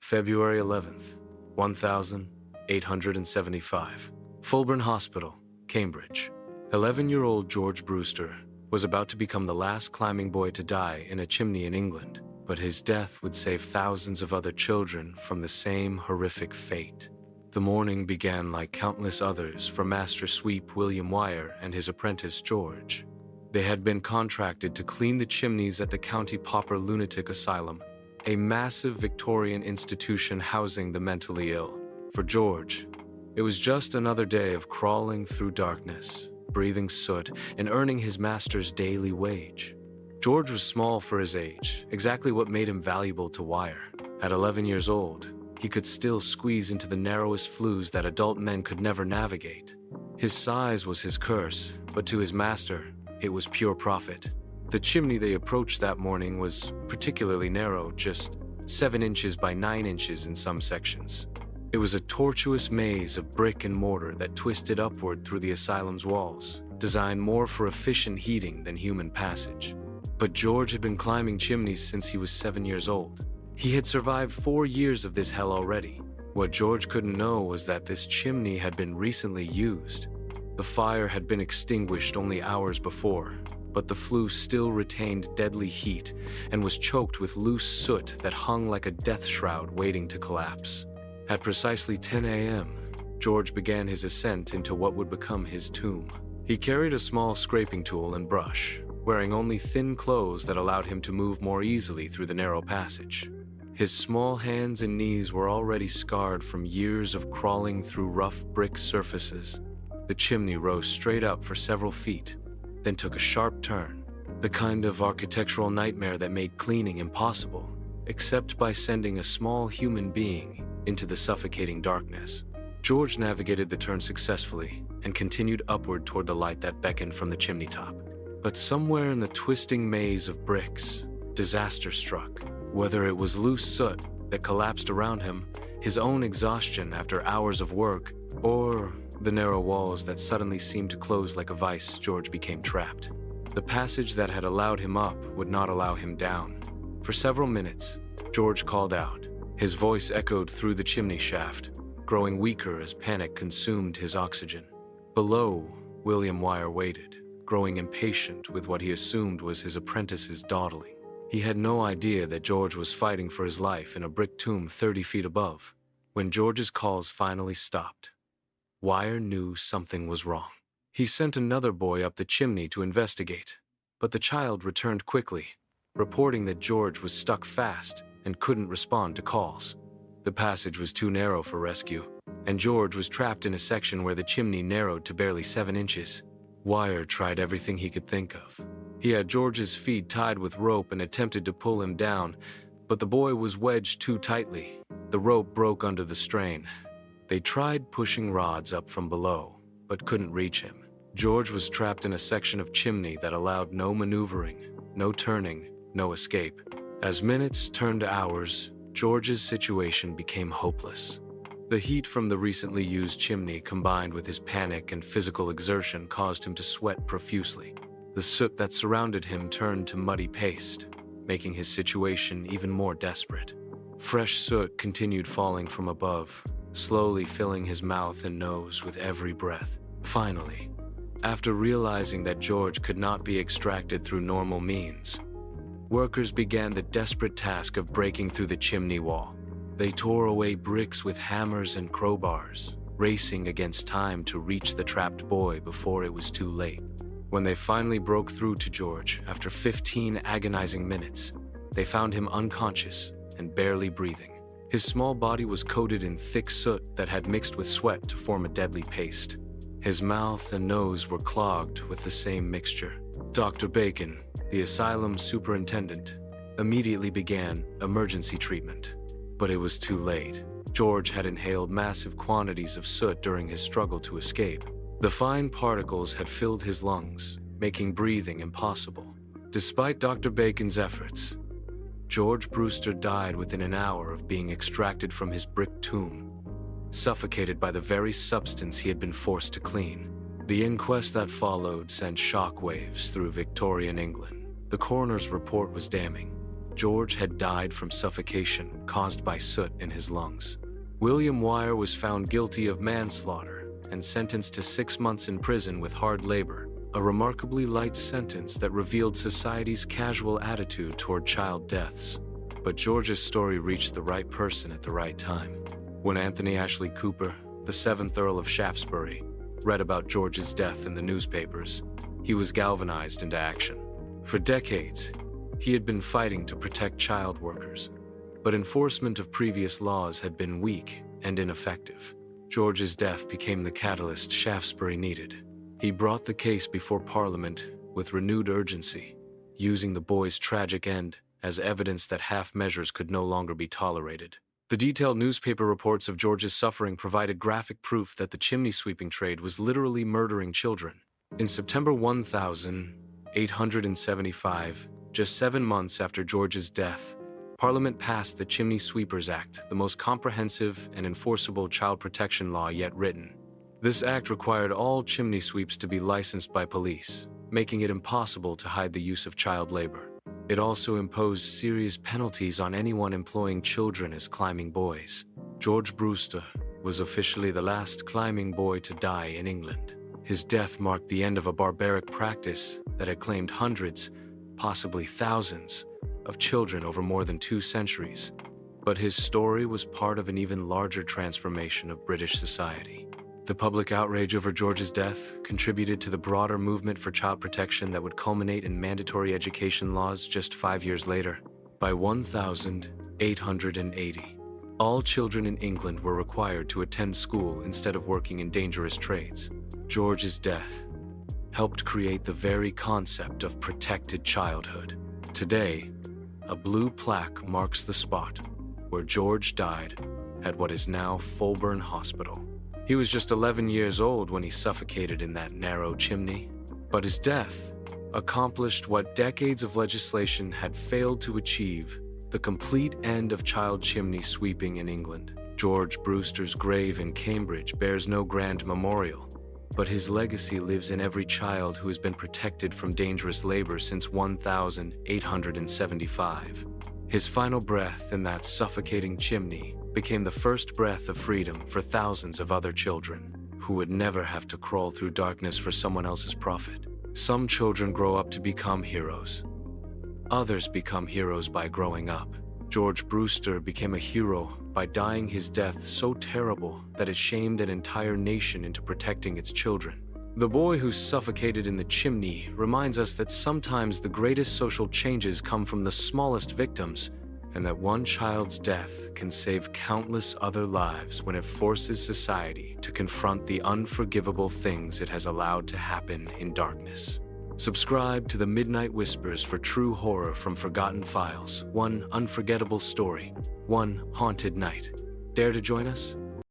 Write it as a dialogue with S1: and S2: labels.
S1: February 11th, 1875. Fulbourn Hospital, Cambridge. 11-year-old George Brewster was about to become the last climbing boy to die in a chimney in England, but his death would save thousands of other children from the same horrific fate. The morning began like countless others for Master Sweep William Wyer and his apprentice George. They had been contracted to clean the chimneys at the County Pauper Lunatic Asylum, a massive Victorian institution housing the mentally ill. For George, it was just another day of crawling through darkness, breathing soot, and earning his master's daily wage. George was small for his age, exactly what made him valuable to Wyer. At 11 years old, he could still squeeze into the narrowest flues that adult men could never navigate. His size was his curse, but to his master, it was pure profit. The chimney they approached that morning was particularly narrow, just 7 inches by 9 inches in some sections. It was a tortuous maze of brick and mortar that twisted upward through the asylum's walls, designed more for efficient heating than human passage. But George had been climbing chimneys since he was 7 years old. He had survived 4 years of this hell already. What George couldn't know was that this chimney had been recently used. The fire had been extinguished only hours before, but the flue still retained deadly heat and was choked with loose soot that hung like a death shroud waiting to collapse. At precisely 10 a.m., George began his ascent into what would become his tomb. He carried a small scraping tool and brush, wearing only thin clothes that allowed him to move more easily through the narrow passage. His small hands and knees were already scarred from years of crawling through rough brick surfaces. The chimney rose straight up for several feet, then took a sharp turn, the kind of architectural nightmare that made cleaning impossible, except by sending a small human being into the suffocating darkness. George navigated the turn successfully and continued upward toward the light that beckoned from the chimney top. But somewhere in the twisting maze of bricks, disaster struck. Whether it was loose soot that collapsed around him, his own exhaustion after hours of work, or the narrow walls that suddenly seemed to close like a vice, George became trapped. The passage that had allowed him up would not allow him down. For several minutes, George called out. His voice echoed through the chimney shaft, growing weaker as panic consumed his oxygen. Below, William Wyer waited, growing impatient with what he assumed was his apprentice's dawdling. He had no idea that George was fighting for his life in a brick tomb 30 feet above. When George's calls finally stopped, Wyer knew something was wrong. He sent another boy up the chimney to investigate, but the child returned quickly, reporting that George was stuck fast and couldn't respond to calls. The passage was too narrow for rescue, and George was trapped in a section where the chimney narrowed to barely 7 inches. Wyer tried everything he could think of. He had George's feet tied with rope and attempted to pull him down, but the boy was wedged too tightly. The rope broke under the strain. They tried pushing rods up from below, but couldn't reach him. George was trapped in a section of chimney that allowed no maneuvering, no turning, no escape. As minutes turned to hours, George's situation became hopeless. The heat from the recently used chimney combined with his panic and physical exertion caused him to sweat profusely. The soot that surrounded him turned to muddy paste, making his situation even more desperate. Fresh soot continued falling from above, slowly filling his mouth and nose with every breath. Finally, after realizing that George could not be extracted through normal means, workers began the desperate task of breaking through the chimney wall. They tore away bricks with hammers and crowbars, racing against time to reach the trapped boy before it was too late. When they finally broke through to George, after 15 agonizing minutes, they found him unconscious and barely breathing. His small body was coated in thick soot that had mixed with sweat to form a deadly paste. His mouth and nose were clogged with the same mixture. Dr. Bacon, the asylum superintendent, immediately began emergency treatment. But it was too late. George had inhaled massive quantities of soot during his struggle to escape. The fine particles had filled his lungs, making breathing impossible. Despite Dr. Bacon's efforts, George Brewster died within an hour of being extracted from his brick tomb, suffocated by the very substance he had been forced to clean. The inquest that followed sent shockwaves through Victorian England. The coroner's report was damning. George had died from suffocation caused by soot in his lungs. William Wyer was found guilty of manslaughter and sentenced to 6 months in prison with hard labor, a remarkably light sentence that revealed society's casual attitude toward child deaths. But George's story reached the right person at the right time. When Anthony Ashley Cooper, the 7th Earl of Shaftesbury, read about George's death in the newspapers, he was galvanized into action. For decades, he had been fighting to protect child workers, but enforcement of previous laws had been weak and ineffective. George's death became the catalyst Shaftesbury needed. He brought the case before Parliament with renewed urgency, using the boy's tragic end as evidence that half measures could no longer be tolerated. The detailed newspaper reports of George's suffering provided graphic proof that the chimney sweeping trade was literally murdering children. In September 1875, just 7 months after George's death, Parliament passed the Chimney Sweepers Act, the most comprehensive and enforceable child protection law yet written. This act required all chimney sweeps to be licensed by police, making it impossible to hide the use of child labor. It also imposed serious penalties on anyone employing children as climbing boys. George Brewster was officially the last climbing boy to die in England. His death marked the end of a barbaric practice that had claimed hundreds, possibly thousands, of children over more than 2 centuries. But his story was part of an even larger transformation of British society. The public outrage over George's death contributed to the broader movement for child protection that would culminate in mandatory education laws just 5 years later. By 1880, all children in England were required to attend school instead of working in dangerous trades. George's death helped create the very concept of protected childhood. Today, a blue plaque marks the spot where George died at what is now Fulbourn Hospital. He was just 11 years old when he suffocated in that narrow chimney, but his death accomplished what decades of legislation had failed to achieve: the complete end of child chimney sweeping in England. George Brewster's grave in Cambridge bears no grand memorial, but his legacy lives in every child who has been protected from dangerous labor since 1875. His final breath in that suffocating chimney became the first breath of freedom for thousands of other children who would never have to crawl through darkness for someone else's profit. Some children grow up to become heroes. Others become heroes by growing up. George Brewster became a hero by dying his death so terrible that it shamed an entire nation into protecting its children. The boy who suffocated in the chimney reminds us that sometimes the greatest social changes come from the smallest victims, and that one child's death can save countless other lives when it forces society to confront the unforgivable things it has allowed to happen in darkness. Subscribe to the Midnight Whispers for true horror from forgotten files. One unforgettable story, one haunted night. Dare to join us?